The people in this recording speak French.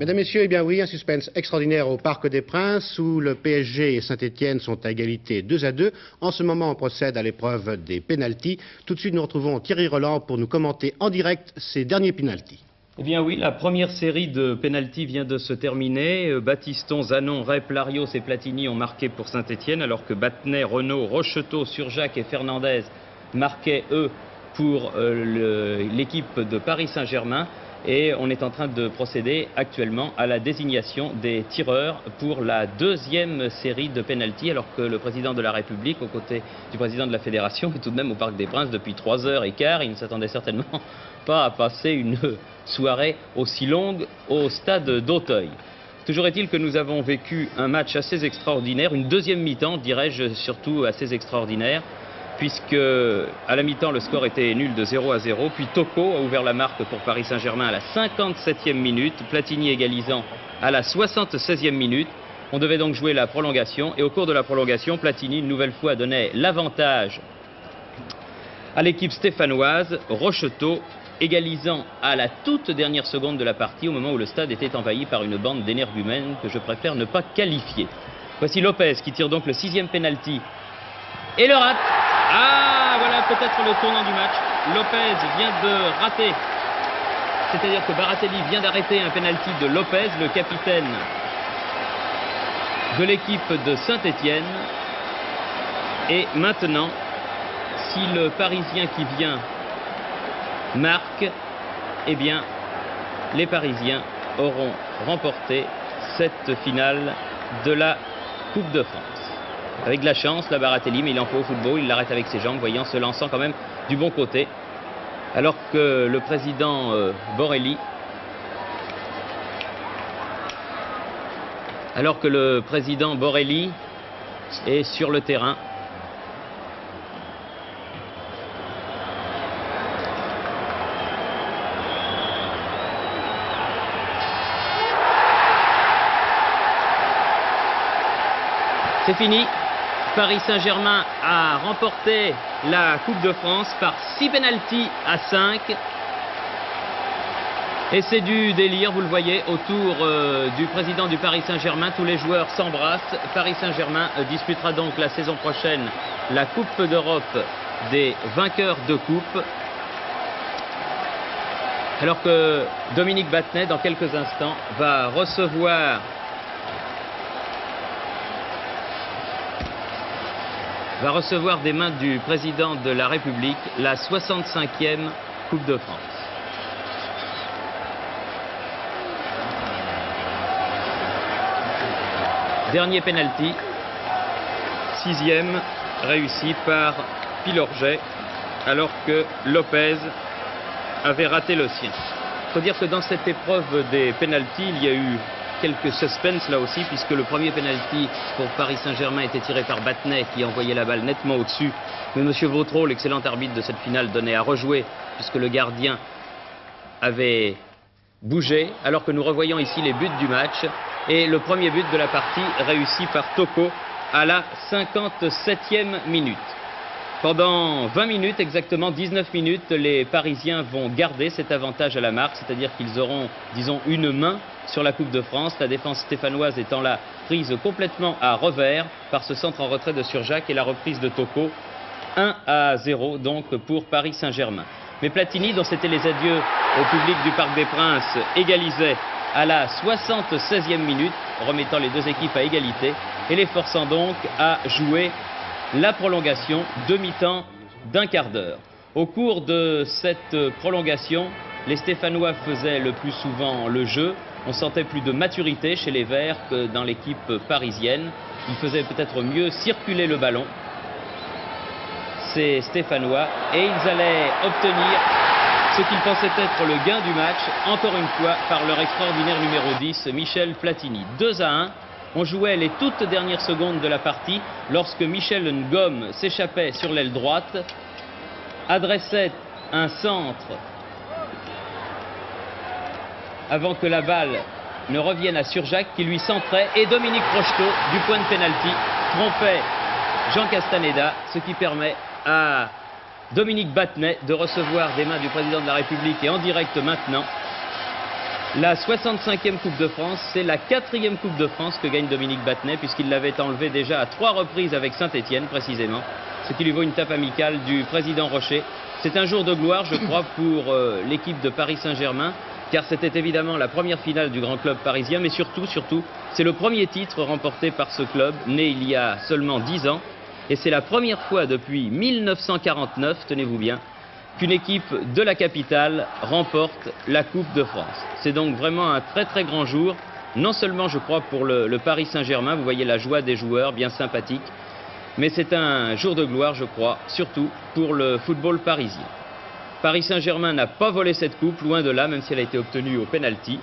Mesdames, Messieurs, eh bien oui, un suspense extraordinaire au Parc des Princes où le PSG et Saint-Étienne sont à égalité 2-2. En ce moment, on procède à l'épreuve des pénaltys. Tout de suite, nous retrouvons Thierry Roland pour nous commenter en direct ces derniers pénaltys. Eh bien oui, la première série de pénaltys vient de se terminer. Baptiston, Zanon, Rep, Larios et Platini ont marqué pour Saint-Étienne, alors que Battenet, Renaud, Rocheteau, Surjacq et Fernandez marquaient, eux, pour l'équipe de Paris Saint-Germain. Et on est en train de procéder actuellement à la désignation des tireurs pour la deuxième série de pénaltys, alors que le président de la République, aux côtés du président de la Fédération, est tout de même au Parc des Princes depuis 3h15. Il ne s'attendait certainement pas à passer une soirée aussi longue au stade d'Auteuil. Toujours est-il que nous avons vécu un match assez extraordinaire, une deuxième mi-temps, dirais-je, surtout assez extraordinaire, puisque à la mi-temps le score était nul de 0-0, puis Toko a ouvert la marque pour Paris Saint-Germain à la 57e minute, Platini égalisant à la 76e minute. On devait donc jouer la prolongation, et au cours de la prolongation, Platini une nouvelle fois donnait l'avantage à l'équipe stéphanoise, Rocheteau égalisant à la toute dernière seconde de la partie, au moment où le stade était envahi par une bande d'énergumènes que je préfère ne pas qualifier. Voici Lopez qui tire donc le 6e pénalty et le rate. Ah, voilà peut-être le tournant du match. Lopez vient de rater. C'est-à-dire que Baratelli vient d'arrêter un pénalty de Lopez, le capitaine de l'équipe de Saint-Étienne. Et maintenant, si le Parisien qui vient marque, eh bien, les Parisiens auront remporté cette finale de la Coupe de France. Avec de la chance, la Baratelli, mais il en faut au football, il l'arrête avec ses jambes, voyant, se lançant quand même du bon côté. Alors que le président Borelli, est sur le terrain. C'est fini. Paris Saint-Germain a remporté la Coupe de France par 6 pénaltys à 5. Et c'est du délire, vous le voyez, autour du président du Paris Saint-Germain. Tous les joueurs s'embrassent. Paris Saint-Germain disputera donc la saison prochaine la Coupe d'Europe des vainqueurs de coupe. Alors que Dominique Battenet, dans quelques instants, va recevoir des mains du président de la République la 65e Coupe de France. Dernier penalty, 6e, réussi par Pilorget, alors que Lopez avait raté le sien. Il faut dire que dans cette épreuve des penaltys, il y a eu quelques suspens là aussi, puisque le premier penalty pour Paris Saint-Germain était tiré par Battenet, qui envoyait la balle nettement au-dessus. Mais M. Vautreau, l'excellent arbitre de cette finale, donnait à rejouer, puisque le gardien avait bougé, alors que nous revoyons ici les buts du match. Et le premier but de la partie réussi par Toko à la 57e minute. Pendant 20 minutes, exactement 19 minutes, les Parisiens vont garder cet avantage à la marque, c'est-à-dire qu'ils auront, disons, une main sur la Coupe de France, la défense stéphanoise étant là prise complètement à revers par ce centre en retrait de Surjacq et la reprise de Toko. 1-0 donc pour Paris Saint-Germain. Mais Platini, dont c'était les adieux au public du Parc des Princes, égalisait à la 76e minute, remettant les deux équipes à égalité et les forçant donc à jouer la prolongation, demi-temps d'un quart d'heure. Au cours de cette prolongation, les Stéphanois faisaient le plus souvent le jeu. On sentait plus de maturité chez les Verts que dans l'équipe parisienne. Ils faisaient peut-être mieux circuler le ballon, ces Stéphanois, et ils allaient obtenir ce qu'ils pensaient être le gain du match, encore une fois par leur extraordinaire numéro 10, Michel Platini. 2-1. On jouait les toutes dernières secondes de la partie lorsque Michel Ngom s'échappait sur l'aile droite, adressait un centre avant que la balle ne revienne à Surjacq qui lui centrait, et Dominique Rocheteau du point de pénalty trompait Jean Castaneda, ce qui permet à Dominique Battenet de recevoir des mains du président de la République, et en direct maintenant, La 65e Coupe de France, c'est la 4e Coupe de France que gagne Dominique Battenet, puisqu'il l'avait enlevée déjà à 3 reprises avec Saint-Étienne précisément, ce qui lui vaut une tape amicale du président Rocher. C'est un jour de gloire, je crois, pour l'équipe de Paris Saint-Germain, car c'était évidemment la première finale du grand club parisien, mais surtout, c'est le premier titre remporté par ce club, né il y a seulement 10 ans, et c'est la première fois depuis 1949, tenez-vous bien, qu'une équipe de la capitale remporte la Coupe de France. C'est donc vraiment un très très grand jour, non seulement je crois pour le Paris Saint-Germain, vous voyez la joie des joueurs, bien sympathique, mais c'est un jour de gloire je crois, surtout pour le football parisien. Paris Saint-Germain n'a pas volé cette coupe, loin de là, même si elle a été obtenue au pénalty.